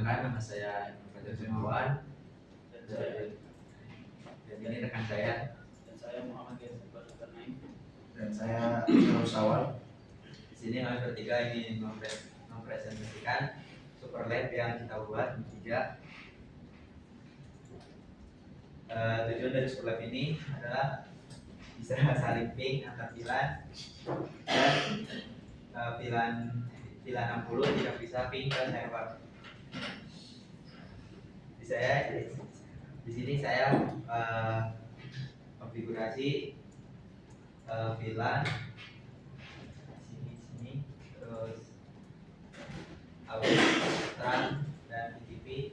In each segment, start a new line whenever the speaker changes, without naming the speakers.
Perkenalkan, nama saya Fajar Gunawan dan ini rekan saya.
Dan saya Muhammad Yasir Zulkarnain.
Dan saya Terus Awal.
Di sini kami bertiga ingin mempresentasikan super lab yang kita buat bertiga. Tujuan dari super lab ini adalah bisa saling ping antar pilar dan pilar 60 tidak bisa ping ke server. Di sini saya konfigurasi VLAN sini terus audio, tran dan TCP.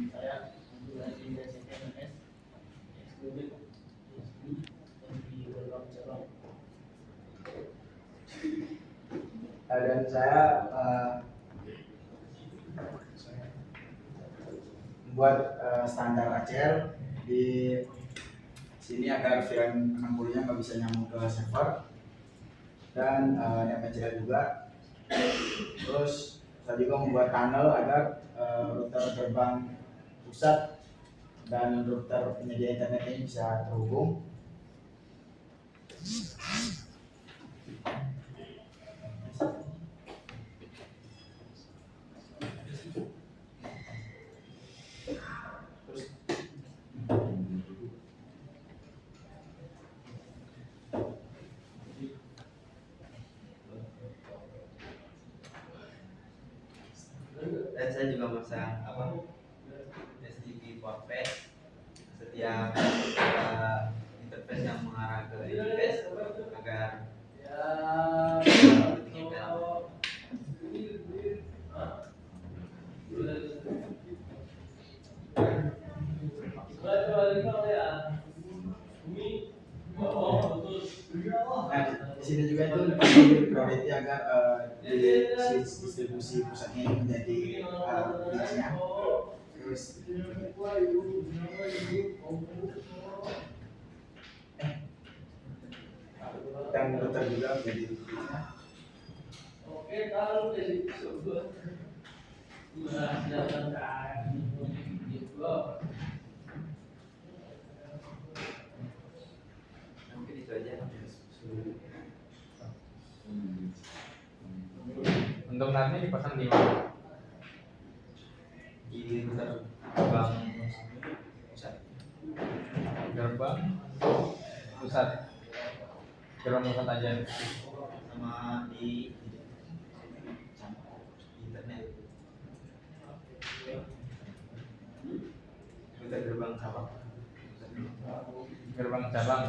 Saya konfigurasi DCTMS, eksklusif, USB, dan di beberapa cabang.
Dan saya membuat standar ACL di sini agar VLAN 60-nya nggak bisa nyambung ke server, dan MCL juga. Terus saya juga membuat tunnel agar router gerbang pusat dan router penyedia internet ini bisa terhubung.
Dan saya juga masang STP port face setiap interface yang mengarah ke interface agar
Di sini juga itu priority agar di distribusi pusatnya ini menjadi bridge-nya. Terus dan router juga menjadi bridge-nya.
Oke, kalau dari sebut
mungkin itu aja.
Untuk NAT-nya dipasang di mana?
Di router gerbang pusat.
Gerbang pusat. Gerbang pusat aja.
Sama di internet. Router gerbang cabang.
Gerbang cabang.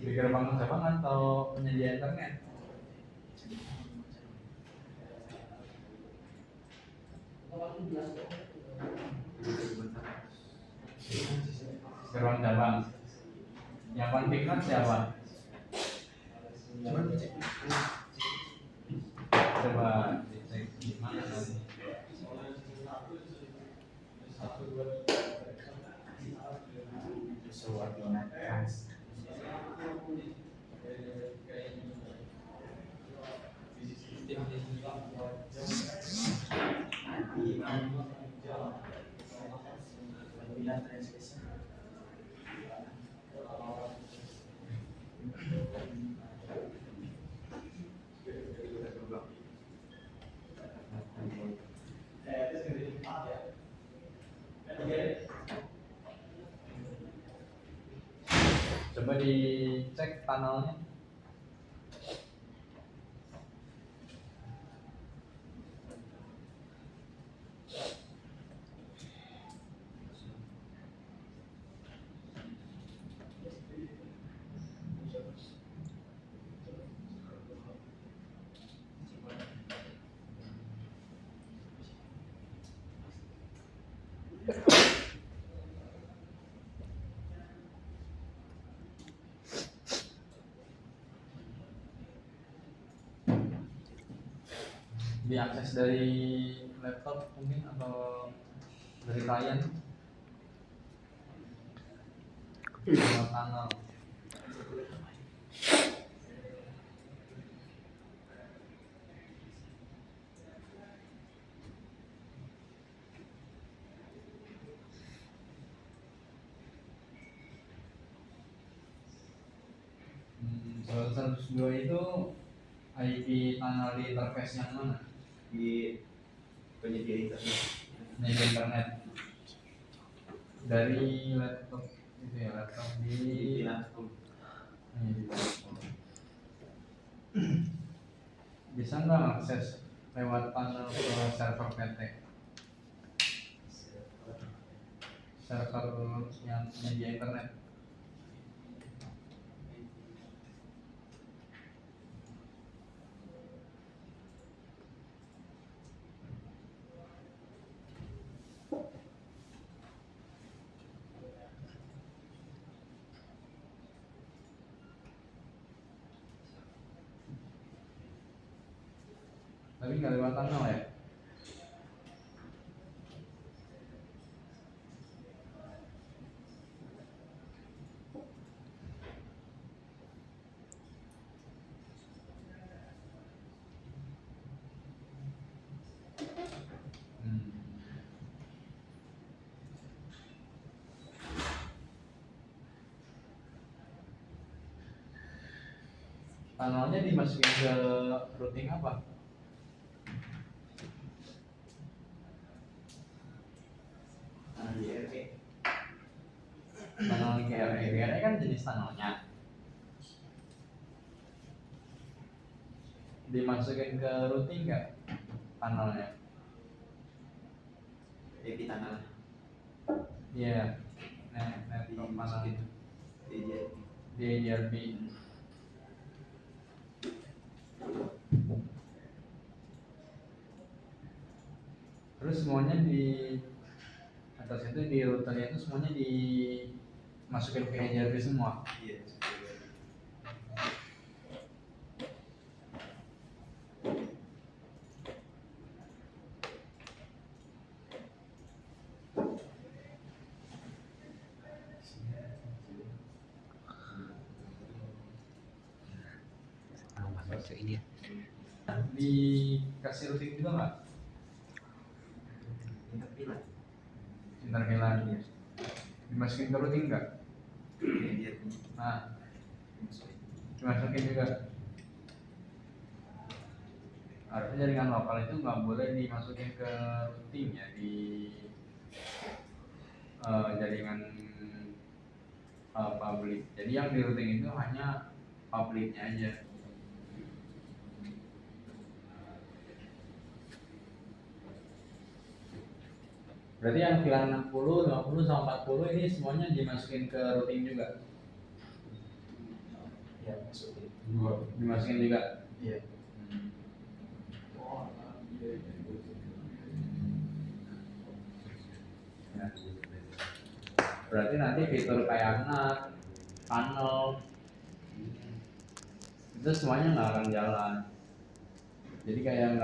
Di gerbang cabang atau penyedia internet? Gerbang cabang. Yang konfigurasi siapa? Coba dicek di mana nanti. Coba dicek panelnya. Diakses dari laptop mungkin atau dari klien lewat panel. Kalau 102 itu IP tunnel di interface yang mana?
Di penyedia internet.
Di internet dari laptop itu ya, laptop
Di
di
VLAN 10.
ini di laptop. Bisa nggak akses lewat tunnel ke server PT, server yang penyedia internet? Tapi nggak lewat tunnel ya? Hmm. Tunnelnya dimasukin ke routing apa?
Di RP.
Tunnel GRE, GRE kan jenis tunnelnya. Dimasukin ke routing nggak tunnelnya?
IP tunnel.
Iya, network tunnel
Dimasukin. Di
di DRP. Terus semuanya di atas itu di routernya itu semuanya dimasukin ke DRP semua.
Iya.
Dikasih routing juga nggak?
Internet.
Internet dimasukin ke routing nggak?
Iya.
Nah, dimasukin juga. Artinya jaringan lokal itu nggak boleh dimasukin ke routing ya, di jaringan public. Jadi yang di routing itu hanya publiknya aja. Berarti yang VLAN 60, 50 sama 40 ini semuanya dimasukin ke routing juga?
Ya, masukin.
Dimasukin juga?
Iya.
Ya. Berarti nanti fitur kayak NAT, panel itu semuanya nggak akan jalan. Jadi kayak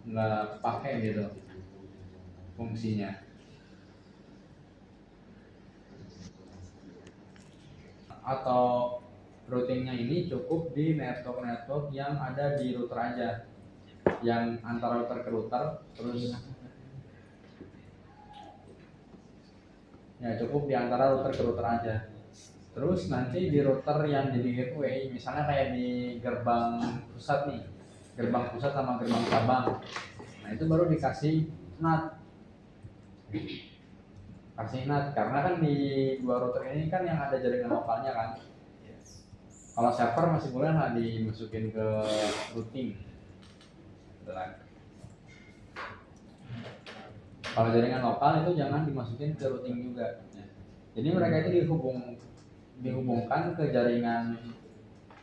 nggak pakai gitu fungsinya. Atau routingnya ini cukup di network yang ada di router aja, yang antara router ke router, terus ya cukup di antara router ke router aja. Terus nanti di router yang jadi gateway, misalnya kayak di gerbang pusat nih, gerbang pusat sama gerbang cabang, nah itu baru dikasih NAT. Kasih NAT karena kan di dua router ini kan yang ada jaringan lokalnya kan. Kalau server masih boleh nggak dimasukin ke routing. Kalau jaringan lokal itu jangan dimasukin ke routing juga. Jadi mereka itu dihubungkan ke jaringan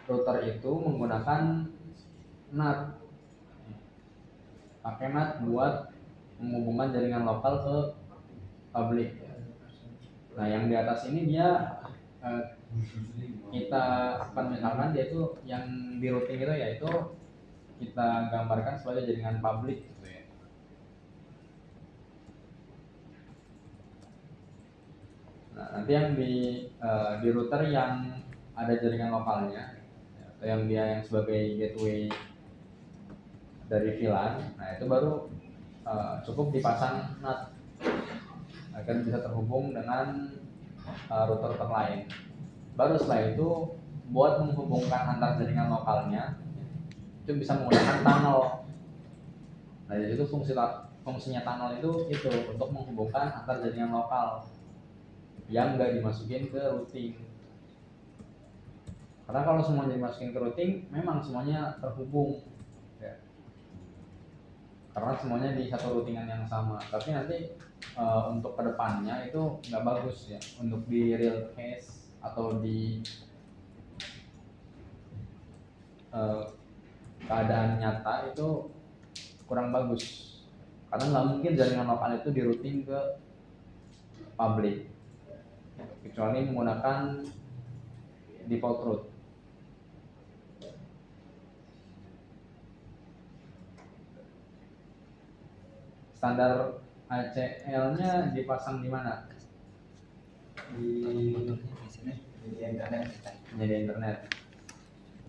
router itu menggunakan NAT. Pakai NAT buat menghubungkan jaringan lokal ke publik. Nah yang di atas ini dia kita misalkan dia itu yang di routing itu yaitu kita gambarkan sebagai jaringan publik gitu ya. Nah nanti yang di router yang ada jaringan lokalnya atau yang dia yang sebagai gateway dari VLAN, nah itu baru cukup dipasang NAT agar bisa terhubung dengan router lain. Baru setelah itu buat menghubungkan antar jaringan lokalnya itu bisa menggunakan tunnel. Nah dari situ fungsinya tunnel itu untuk menghubungkan antar jaringan lokal yang nggak dimasukin ke routing. Karena kalau semuanya dimasukin ke routing, memang semuanya terhubung, ya. Karena semuanya di satu routingan yang sama. Tapi nanti untuk kedepannya itu nggak bagus ya, untuk di real case atau di keadaan nyata itu kurang bagus. Karena nggak mungkin jaringan lokal itu di routing ke public, kecuali menggunakan default route. Standar ACL-nya dipasang di mana?
Di sini di internet.
Jadi internet.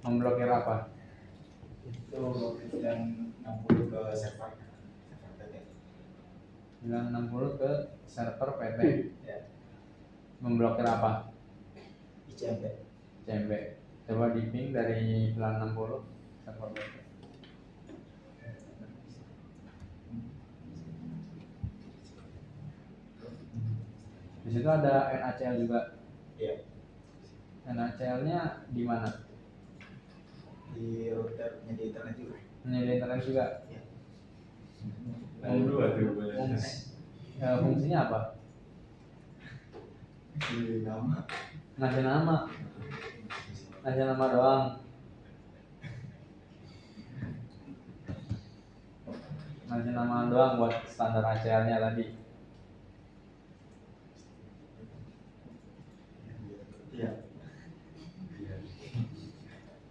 Memblokir apa?
Itu yang 60 ke server PT.
960 ke server PT.
Ya.
Memblokir apa?
ICMP.
CMB. Coba di ping dari 960 server PT. Di situ ada NACL juga.
Iya.
NACL-nya di mana?
Di router di internet juga.
Menjadi internet juga.
Iya.
Fungsinya apa?
Di nama.
Ngasih nama. Ngasih nama doang. Ngasih nama doang buat standar ACL-nya tadi.
Iya.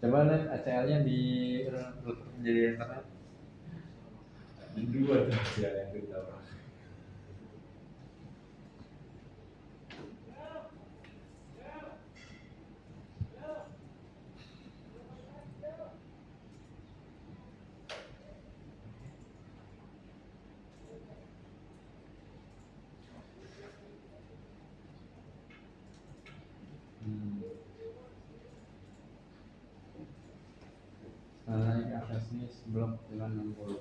Coba lihat ACL-nya di menjadi internet.
Dua tuh ACL yang kita bahas.
Naik akses ini blok 960.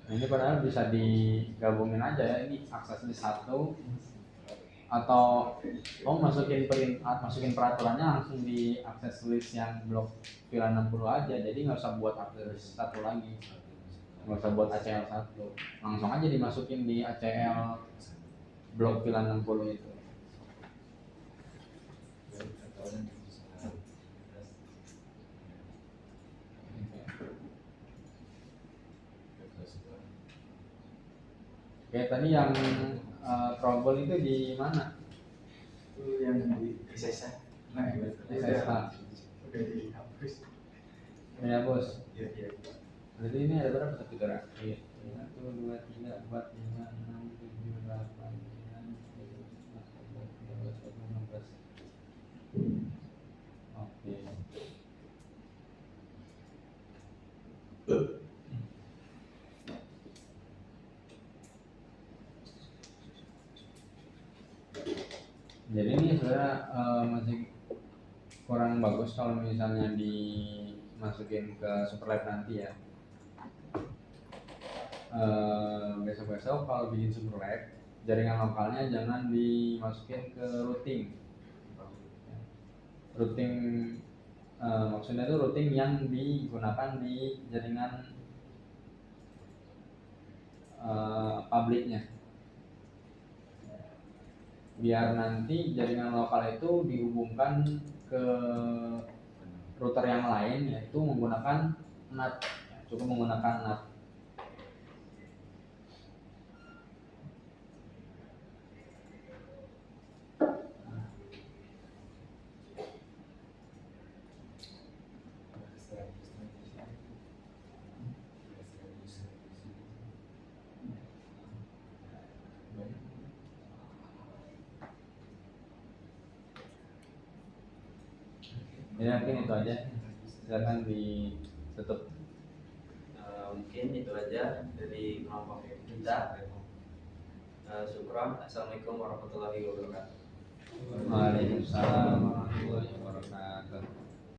Nah, ini padahal bisa digabungin aja ya, ini akses list 1 atau masukin peraturannya langsung di akses list yang blok VLAN 60 aja, jadi nggak usah buat akses list 1 lagi, nggak usah buat ACL 1, langsung aja dimasukin di ACL blok VLAN 60 itu. Oke, tadi yang trouble itu di mana?
Itu yang di SSH. Nah,
SSH.
Udah dihapus.
Ya bos.
Iya.
Jadi ini ada berapa satu gerak? 1, 2, 3, 4, 5, 6, 7, 8, 9, 10, 11, 12, 13, 14, 15. Oke. Jadi ini sebenarnya masih kurang bagus kalau misalnya dimasukin ke Superlab nanti ya. Besok-besok kalau bikin Superlab, jaringan lokalnya jangan dimasukin ke routing. Routing maksudnya itu routing yang digunakan di jaringan publiknya. Biar nanti jaringan lokal itu dihubungkan ke router yang lain, yaitu menggunakan NAT, cukup menggunakan NAT. Ya mungkin itu aja, silakan ditutup.
Mungkin itu aja dari kelompok kita. Syukron. Assalamualaikum warahmatullahi wabarakatuh.
Waalaikumsalam warahmatullahi wabarakatuh.